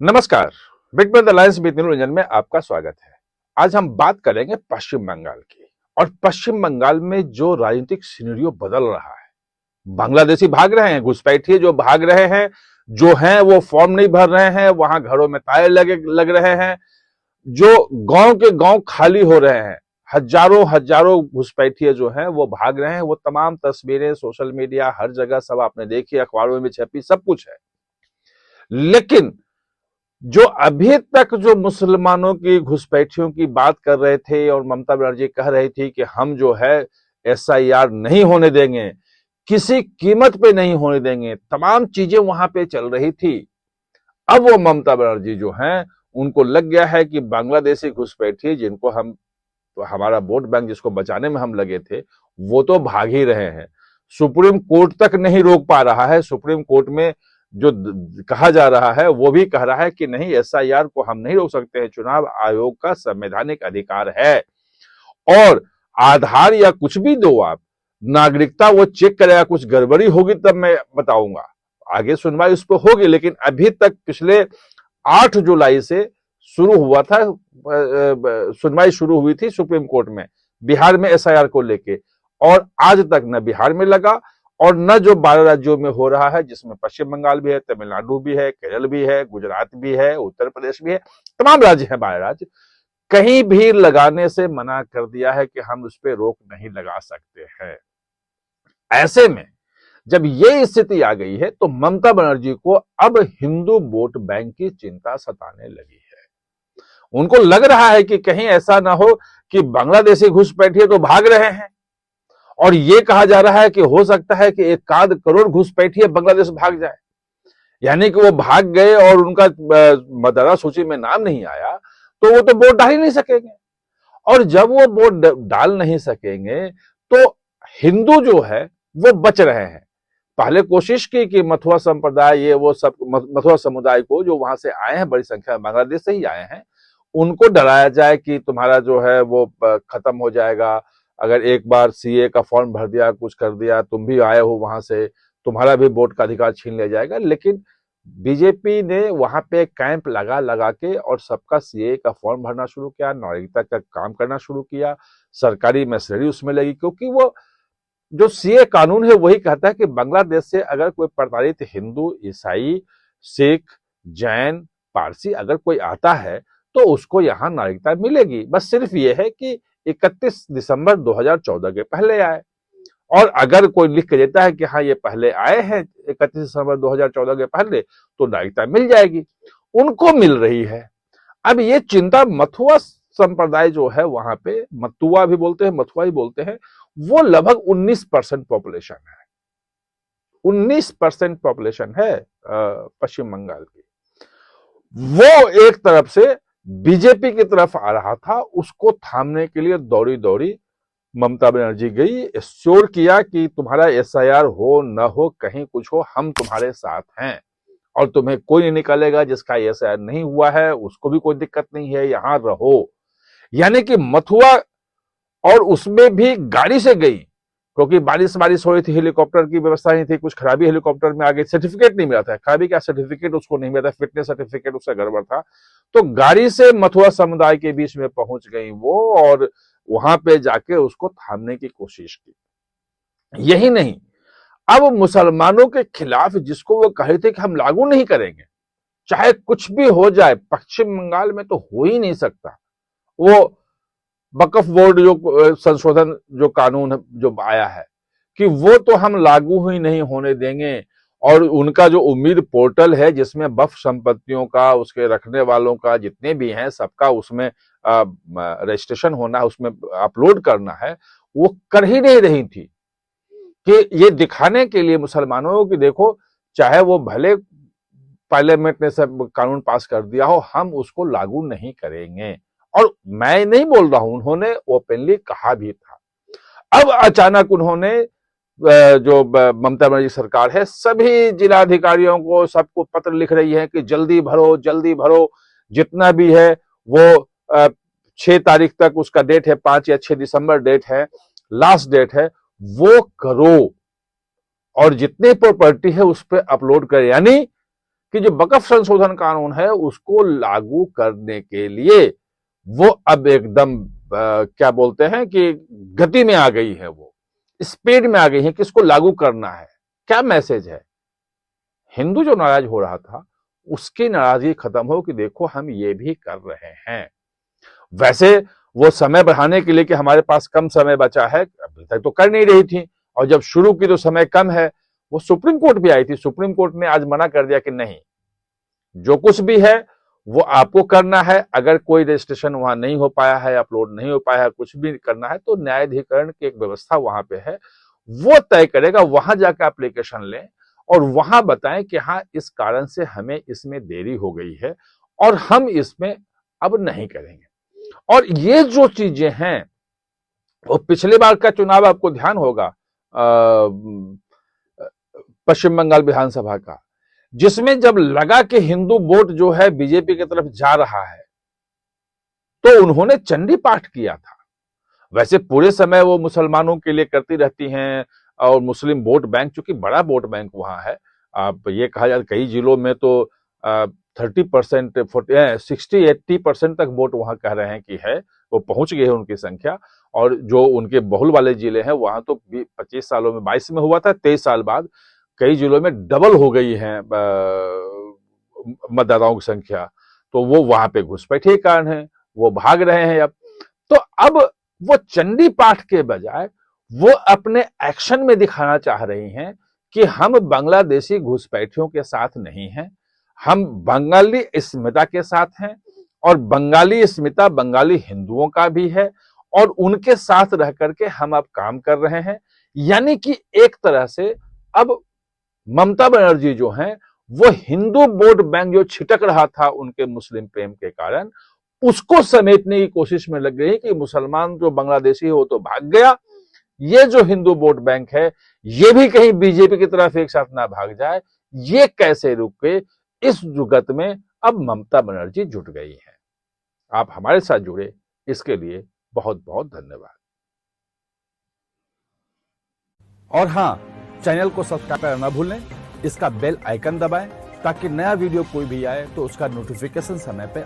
नमस्कार। Big brother alliance with Niranjan में आपका स्वागत है। आज हम बात करेंगे पश्चिम बंगाल की। और पश्चिम बंगाल में जो राजनीतिक सिनेरियो बदल रहा है, बांग्लादेशी भाग रहे हैं, घुसपैठिए जो भाग रहे हैं, जो हैं वो फॉर्म नहीं भर रहे हैं, वहां घरों में ताले लग रहे हैं, जो गांव के गांव खाली हो रहे हैं, हजारों हजारों घुसपैठिए जो हैं वो भाग रहे हैं। वो तमाम तस्वीरें सोशल मीडिया हर जगह सब आपने देखी, अखबारों में छपी, सब कुछ है। लेकिन जो अभी तक जो मुसलमानों की घुसपैठियों की बात कर रहे थे और ममता बनर्जी कह रही थी कि हम जो है एसआईआर नहीं होने देंगे, किसी कीमत पे नहीं होने देंगे, तमाम चीजें वहां पे चल रही थी। अब वो ममता बनर्जी जो हैं उनको लग गया है कि बांग्लादेशी घुसपैठी जिनको हम हमारा वोट बैंक जिसको बचाने में हम लगे थे वो तो भाग ही रहे हैं। सुप्रीम कोर्ट तक नहीं रोक पा रहा है। सुप्रीम कोर्ट में जो कहा जा रहा है वो भी कह रहा है कि नहीं, एसआईआर को हम नहीं रोक सकते हैं, चुनाव आयोग का संवैधानिक अधिकार है। और आधार या कुछ भी दो आप, नागरिकता वो चेक करेगा, कुछ गड़बड़ी होगी तब मैं बताऊंगा, आगे सुनवाई उस पर होगी। लेकिन अभी तक पिछले 8 जुलाई से शुरू हुआ था, सुनवाई शुरू हुई थी सुप्रीम कोर्ट में बिहार में एसआईआर को लेके, और आज तक न बिहार में लगा और न जो 12 राज्यों में हो रहा है, जिसमें पश्चिम बंगाल भी है, तमिलनाडु भी है, केरल भी है, गुजरात भी है, उत्तर प्रदेश भी है, तमाम राज्य हैं, 12 राज्य, कहीं भी लगाने से मना कर दिया है कि हम उस पर रोक नहीं लगा सकते हैं। ऐसे में जब ये स्थिति आ गई है तो ममता बनर्जी को अब हिंदू वोट बैंक की चिंता सताने लगी है। उनको लग रहा है कि कहीं ऐसा ना हो कि बांग्लादेशी घुसपैठिए तो भाग रहे हैं, और ये कहा जा रहा है कि हो सकता है कि 1 करोड़ घुसपैठिए बांग्लादेश भाग जाए, यानी कि वो भाग गए और उनका मतदाता सूची में नाम नहीं आया तो वो तो वोट डाल ही नहीं सकेंगे। और जब वो वोट डाल नहीं सकेंगे तो हिंदू जो है वो बच रहे हैं। पहले कोशिश की कि मथुआ संप्रदाय, ये वो सब मथुआ समुदाय को जो वहां से आए हैं, बड़ी संख्या में बांग्लादेश से ही आए हैं, उनको डराया जाए कि तुम्हारा जो है वो खत्म हो जाएगा, अगर एक बार सीए का फॉर्म भर दिया, कुछ कर दिया, तुम भी आए हो वहां से, तुम्हारा भी वोट का अधिकार छीन लिया जाएगा। लेकिन बीजेपी ने वहां पे कैंप लगा लगा के और सबका सीए का फॉर्म भरना शुरू किया, नागरिकता का काम करना शुरू किया, सरकारी मशीनरी उसमें लगी, क्योंकि वो जो सीए कानून है वही कहता है कि बांग्लादेश से अगर कोई प्रताड़ित हिंदू, ईसाई, सिख, जैन, पारसी अगर कोई आता है तो उसको यहां नागरिकता मिलेगी। बस सिर्फ ये है कि 31 दिसंबर 2014 के पहले आए, और अगर कोई लिख के देता है कि हाँ ये पहले आए हैं 31 दिसंबर 2014 के पहले, तो नागरिकता मिल जाएगी। उनको मिल रही है। अब ये चिंता मथुआ संप्रदाय जो है वहां पे, मथुआ भी बोलते हैं, मथुआ ही बोलते हैं, वो लगभग 19% पॉपुलेशन है। 19% पॉपुलेशन है पश्चिम बंगाल की। वो एक तरफ से बीजेपी की तरफ आ रहा था, उसको थामने के लिए दौड़ी दौड़ी ममता बनर्जी गई, श्योर किया कि तुम्हारा एसआईआर हो न हो, कहीं कुछ हो, हम तुम्हारे साथ हैं और तुम्हें कोई नहीं निकालेगा। जिसका एसआईआर नहीं हुआ है उसको भी कोई दिक्कत नहीं है, यहां रहो। यानी कि मथुआ, और उसमें भी गाड़ी से गई, क्योंकि बारिश बारिश हो रही थी, हेलीकॉप्टर की व्यवस्था नहीं थी, कुछ खराबी हेलीकॉप्टर में आ गई, सर्टिफिकेट नहीं मिला था, खराबी का सर्टिफिकेट उसको नहीं मिला था, फिटनेस सर्टिफिकेट उसका गड़बड़ था, तो गाड़ी से मथुआ समुदाय के बीच में पहुंच गई वो, और वहां पे जाके उसको थामने की कोशिश की। यही नहीं, अब मुसलमानों के खिलाफ जिसको वो कहे थे कि हम लागू नहीं करेंगे, चाहे कुछ भी हो जाए, पश्चिम बंगाल में तो हो ही नहीं सकता, वो वक्फ बोर्ड जो संशोधन जो कानून जो आया है कि वो तो हम लागू ही नहीं होने देंगे। और उनका जो उम्मीद पोर्टल है जिसमें वक्फ संपत्तियों का, उसके रखने वालों का जितने भी हैं सबका उसमें रजिस्ट्रेशन होना है, उसमें अपलोड करना है, वो कर ही नहीं रही थी। कि ये दिखाने के लिए मुसलमानों को कि देखो, चाहे वो भले पार्लियामेंट ने सब कानून पास कर दिया हो, हम उसको लागू नहीं करेंगे। और मैं नहीं बोल रहा हूं, उन्होंने ओपनली कहा भी था। अब अचानक उन्होंने जो ममता बनर्जी सरकार है, सभी जिलाधिकारियों को, सबको पत्र लिख रही है कि जल्दी भरो, जल्दी भरो, जितना भी है वो 6 तारीख तक उसका डेट है, 5 या 6 दिसंबर डेट है, लास्ट डेट है, वो करो और जितनी प्रॉपर्टी है उस पर अपलोड करें। यानी कि जो वक्फ संशोधन कानून है उसको लागू करने के लिए वो अब एकदम क्या बोलते हैं कि गति में आ गई है, वो स्पीड में आ गई है कि इसको लागू करना है। क्या मैसेज है? हिंदू जो नाराज हो रहा था उसकी नाराजगी खत्म हो कि देखो हम ये भी कर रहे हैं। वैसे वो समय बढ़ाने के लिए कि हमारे पास कम समय बचा है, अभी तक तो कर नहीं रही थी, और जब शुरू की तो समय कम है। वो सुप्रीम कोर्ट भी आई थी, सुप्रीम कोर्ट ने आज मना कर दिया कि नहीं, जो कुछ भी है वो आपको करना है। अगर कोई रजिस्ट्रेशन वहां नहीं हो पाया है, अपलोड नहीं हो पाया है, कुछ भी करना है तो न्यायाधिकरण की एक व्यवस्था वहां पे है, वो तय करेगा। वहां जाकर एप्लीकेशन लें और वहां बताएं कि हाँ इस कारण से हमें इसमें देरी हो गई है और हम इसमें अब नहीं करेंगे। और ये जो चीजें हैं वो पिछले बार का चुनाव आपको ध्यान होगा पश्चिम बंगाल विधानसभा का, जिसमें जब लगा कि हिंदू वोट जो है बीजेपी की तरफ जा रहा है तो उन्होंने चंडी पाठ किया था। वैसे पूरे समय वो मुसलमानों के लिए करती रहती हैं और मुस्लिम वोट बैंक, चूंकि बड़ा वोट बैंक वहां है, आप ये कहा जाए कई जिलों में तो 30%, 60-80% तक वोट वहां कह रहे हैं कि है, वो पहुंच गई है उनकी संख्या। और जो उनके बहुल वाले जिले हैं वहां तो 25 सालों में, 22 में हुआ था, 23 साल बाद कई जिलों में डबल हो गई है मतदाताओं की संख्या। तो वो वहां पे घुसपैठे के कारण है, वो भाग रहे हैं अब। तो अब वो चंडी पाठ के बजाय वो अपने एक्शन में दिखाना चाह रही हैं कि हम बांग्लादेशी घुसपैठियों के साथ नहीं हैं, हम बंगाली अस्मिता के साथ हैं, और बंगाली अस्मिता बंगाली हिंदुओं का भी है, और उनके साथ रह करके हम अब काम कर रहे हैं। यानी कि एक तरह से अब ममता बनर्जी जो हैं वो हिंदू वोट बैंक जो छिटक रहा था उनके मुस्लिम प्रेम के कारण, उसको समेटने की कोशिश में लग गई कि मुसलमान जो बांग्लादेशी है वो तो भाग गया, ये जो हिंदू वोट बैंक है ये भी कहीं बीजेपी की तरफ एक साथ ना भाग जाए, ये कैसे रुके। इस जुगत में अब ममता बनर्जी जुट गई है। आप हमारे साथ जुड़े इसके लिए बहुत बहुत धन्यवाद। और हाँ, चैनल को सब्सक्राइब करना ना भूलें, इसका बेल आइकन दबाएं ताकि नया वीडियो कोई भी आए तो उसका नोटिफिकेशन समय पे